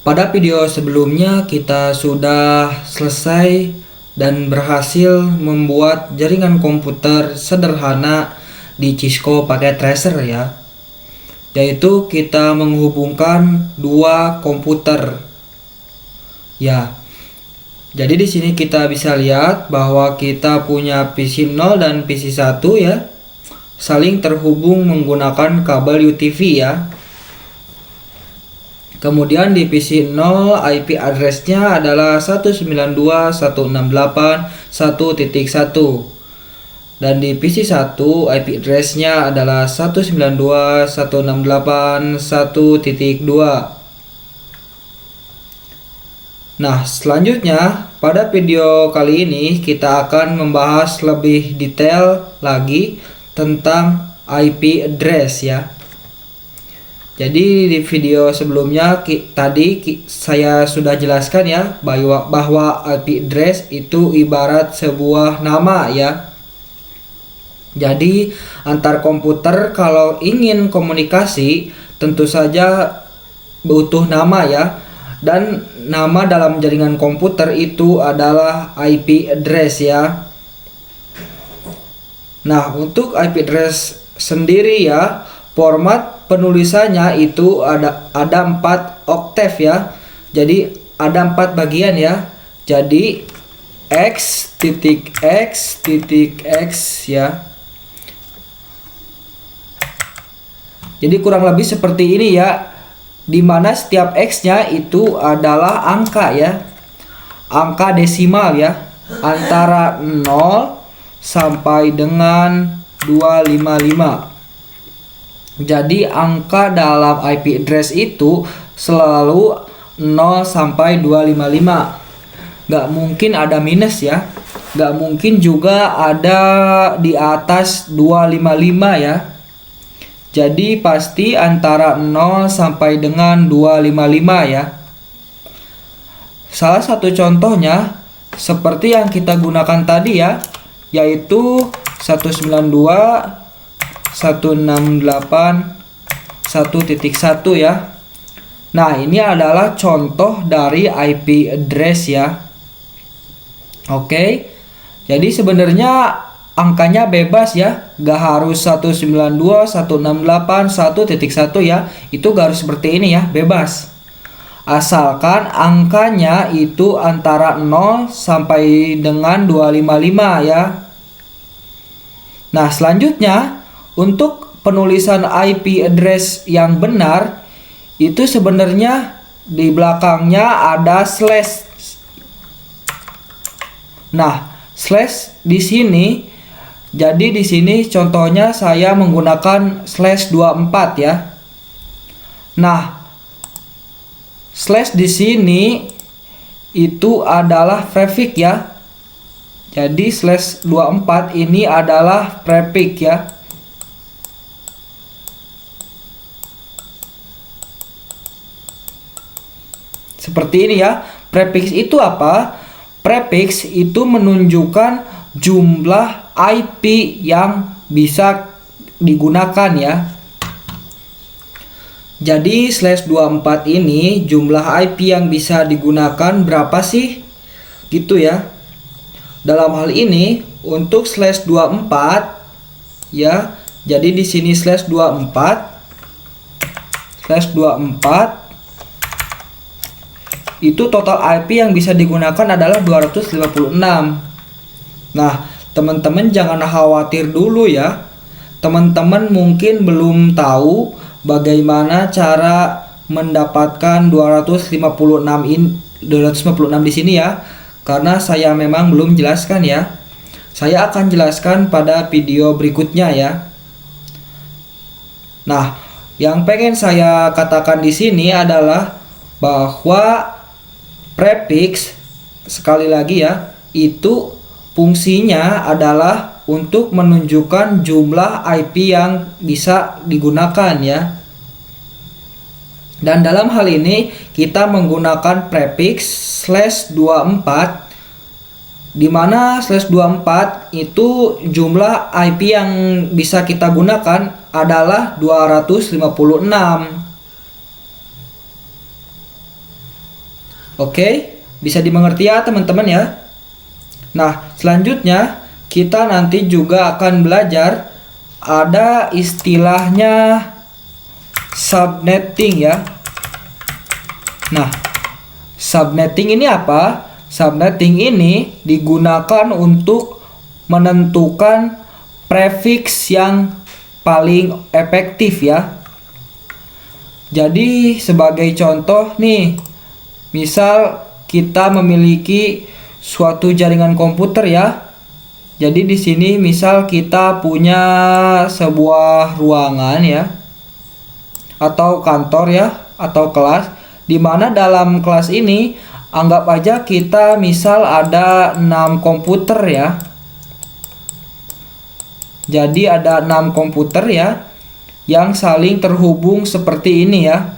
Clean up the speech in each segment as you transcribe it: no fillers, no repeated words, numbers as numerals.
Pada video sebelumnya kita sudah selesai dan berhasil membuat jaringan komputer sederhana di Cisco pakai tracer ya. Yaitu kita menghubungkan dua komputer. Ya. Jadi di sini kita bisa lihat bahwa kita punya PC 0 dan PC 1 ya. Saling terhubung menggunakan kabel UTV ya. Kemudian di PC 0 IP address-nya adalah 192.168.1.1 dan di PC 1 IP address-nya adalah 192.168.1.2. Nah, selanjutnya pada video kali ini kita akan membahas lebih detail lagi tentang IP address ya. Jadi di video sebelumnya saya sudah jelaskan ya bahwa IP address itu ibarat sebuah nama ya. Jadi antar komputer kalau ingin komunikasi tentu saja butuh nama ya. Dan nama dalam jaringan komputer itu adalah IP address ya. Nah, untuk IP address sendiri ya, format penulisannya itu ada 4 oktav ya. Jadi ada 4 bagian ya. Jadi x.x.x ya. Jadi kurang lebih seperti ini ya. Di mana setiap x-nya itu adalah angka ya. Angka desimal ya. Antara 0 sampai dengan 255. Jadi angka dalam IP address itu selalu 0 sampai 255. Gak mungkin ada minus ya. Gak mungkin juga ada di atas 255 ya. Jadi pasti antara 0 sampai dengan 255 ya. Salah satu contohnya seperti yang kita gunakan tadi ya, yaitu 192.168.1.1 ya. Nah, ini adalah contoh dari IP address ya. Oke. Jadi sebenarnya angkanya bebas ya. Gak harus 192.168.1.1 ya. Itu gak harus seperti ini ya, bebas. Asalkan angkanya itu antara 0 sampai dengan 255 ya. Nah, selanjutnya untuk penulisan IP address yang benar itu sebenarnya di belakangnya ada slash. Nah, slash di sini, jadi di sini contohnya saya menggunakan slash 24 ya. Nah, slash di sini itu adalah prefix ya. Jadi slash 24 ini adalah prefix ya. Seperti ini ya. Prefix itu apa? Prefix itu menunjukkan jumlah IP yang bisa digunakan ya. Jadi slash 24 ini jumlah IP yang bisa digunakan berapa sih? Gitu ya. Dalam hal ini untuk slash 24 ya. Jadi di sini slash 24 itu total IP yang bisa digunakan adalah 256. Nah, teman-teman jangan khawatir dulu ya. Teman-teman mungkin belum tahu bagaimana cara mendapatkan 256 di sini ya. Karena saya memang belum jelaskan ya. Saya akan jelaskan pada video berikutnya ya. Nah, yang pengen saya katakan di sini adalah bahwa prefix sekali lagi ya, itu fungsinya adalah untuk menunjukkan jumlah IP yang bisa digunakan ya. Dan dalam hal ini kita menggunakan prefix slash 24, di mana slash 24 itu jumlah IP yang bisa kita gunakan adalah 256. Oke, bisa dimengerti ya teman-teman ya. Nah, selanjutnya kita nanti juga akan belajar ada istilahnya subnetting ya. Nah, subnetting ini apa? Subnetting ini digunakan untuk menentukan prefix yang paling efektif ya. Jadi sebagai contoh nih, misal kita memiliki suatu jaringan komputer ya. Jadi di sini misal kita punya sebuah ruangan ya, atau kantor ya, atau kelas, di mana dalam kelas ini anggap aja kita misal ada 6 komputer ya. Jadi ada 6 komputer ya yang saling terhubung seperti ini ya.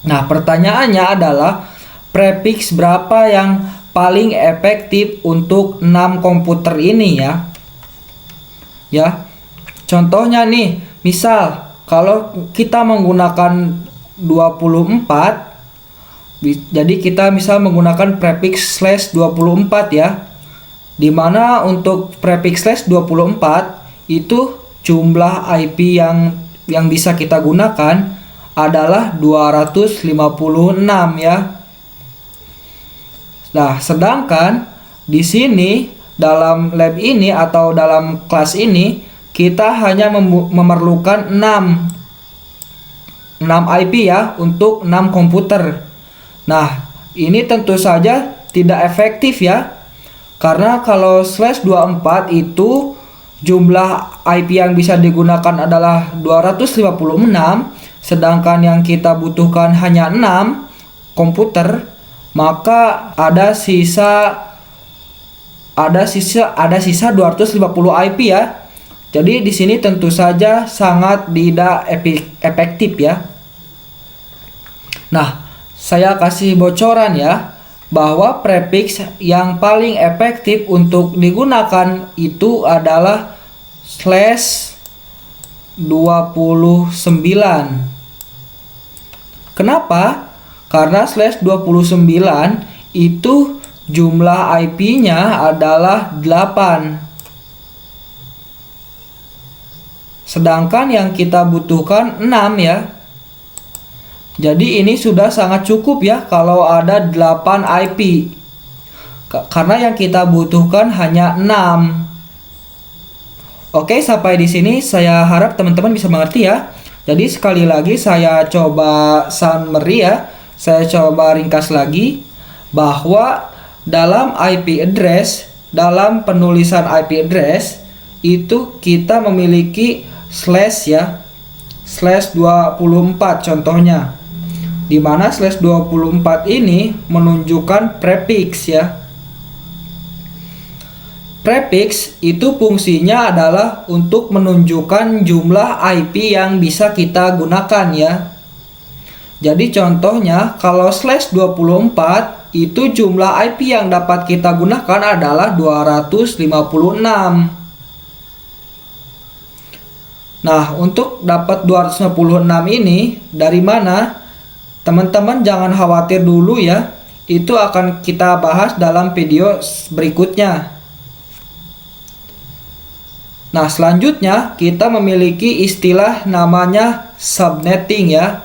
Nah, pertanyaannya adalah prefix berapa yang paling efektif untuk 6 komputer ini ya. Ya. Contohnya nih, misal kalau kita menggunakan 24, jadi kita misal menggunakan prefix /24 ya. Dimana untuk prefix /24 itu jumlah IP yang bisa kita gunakan adalah 256 ya. Nah, sedangkan di sini dalam lab ini atau dalam kelas ini kita hanya memerlukan 6 IP ya untuk 6 komputer. Nah, ini tentu saja tidak efektif ya. Karena kalau /24 itu jumlah IP yang bisa digunakan adalah 256, sedangkan yang kita butuhkan hanya 6 komputer, maka ada sisa 250 IP ya. Jadi di sini tentu saja sangat tidak efektif ya. Nah, saya kasih bocoran ya, bahwa prefix yang paling efektif untuk digunakan itu adalah /29. Kenapa? Karena /29 itu jumlah IP-nya adalah 8. Sedangkan yang kita butuhkan 6 ya. Jadi ini sudah sangat cukup ya kalau ada 8 IP. Karena yang kita butuhkan hanya 6. Oke, sampai di sini saya harap teman-teman bisa mengerti ya. Jadi sekali lagi saya coba summary ya. Saya coba ringkas lagi bahwa dalam IP address, dalam penulisan IP address itu kita memiliki slash ya. /24 contohnya. Di mana /24 ini menunjukkan prefix ya. Prefix itu fungsinya adalah untuk menunjukkan jumlah IP yang bisa kita gunakan ya. Jadi contohnya kalau /24 itu jumlah IP yang dapat kita gunakan adalah 256. Nah, untuk dapat 256 ini dari mana? Teman-teman jangan khawatir dulu ya. Itu akan kita bahas dalam video berikutnya. Nah, selanjutnya kita memiliki istilah namanya subnetting ya.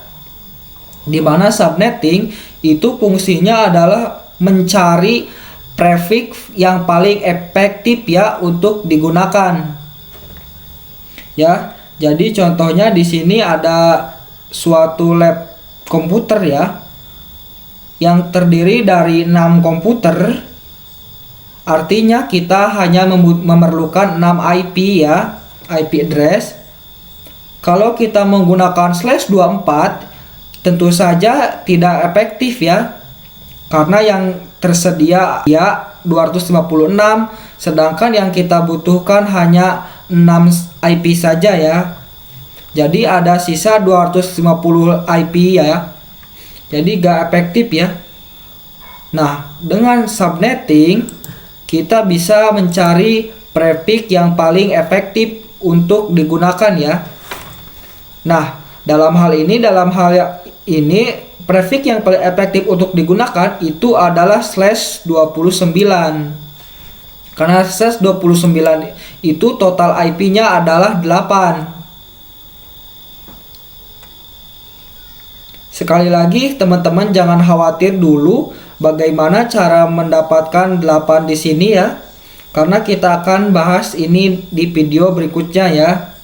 Di mana subnetting itu fungsinya adalah mencari prefix yang paling efektif ya untuk digunakan. Ya, jadi contohnya di sini ada suatu lab komputer ya, yang terdiri dari 6 komputer. Artinya kita hanya memerlukan 6 IP ya, IP address. Kalau kita menggunakan /24 tentu saja tidak efektif ya, karena yang tersedia ya 256, sedangkan yang kita butuhkan hanya 6 IP saja ya. Jadi ada sisa 250 IP ya. Jadi gak efektif ya. Nah, dengan subnetting kita bisa mencari prefix yang paling efektif untuk digunakan ya. Nah, dalam hal ini prefix yang paling efektif untuk digunakan itu adalah /29. Karena /29 itu total IP-nya adalah 8. Sekali lagi, teman-teman jangan khawatir dulu bagaimana cara mendapatkan 8 di sini ya. Karena kita akan bahas ini di video berikutnya ya.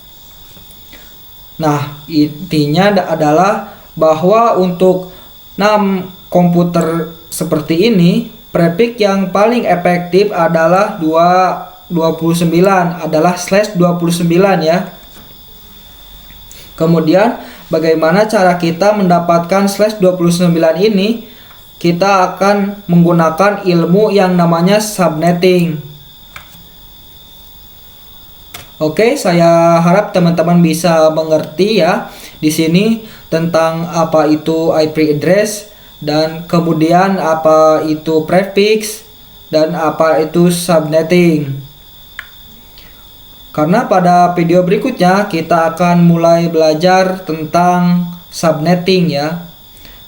Nah, intinya adalah bahwa untuk 6 komputer seperti ini, prefix yang paling efektif adalah 29 adalah /29 ya. Kemudian bagaimana cara kita mendapatkan /29 ini? Kita akan menggunakan ilmu yang namanya subnetting. Oke, saya harap teman-teman bisa mengerti ya di sini tentang apa itu IP address dan kemudian apa itu prefix dan apa itu subnetting. Karena pada video berikutnya kita akan mulai belajar tentang subnetting ya.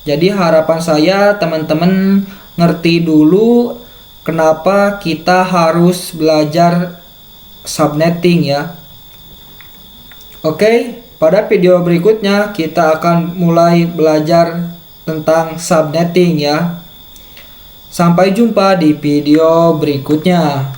Jadi harapan saya teman-teman ngerti dulu kenapa kita harus belajar subnetting ya. Oke, pada video berikutnya kita akan mulai belajar tentang subnetting ya. Sampai jumpa di video berikutnya.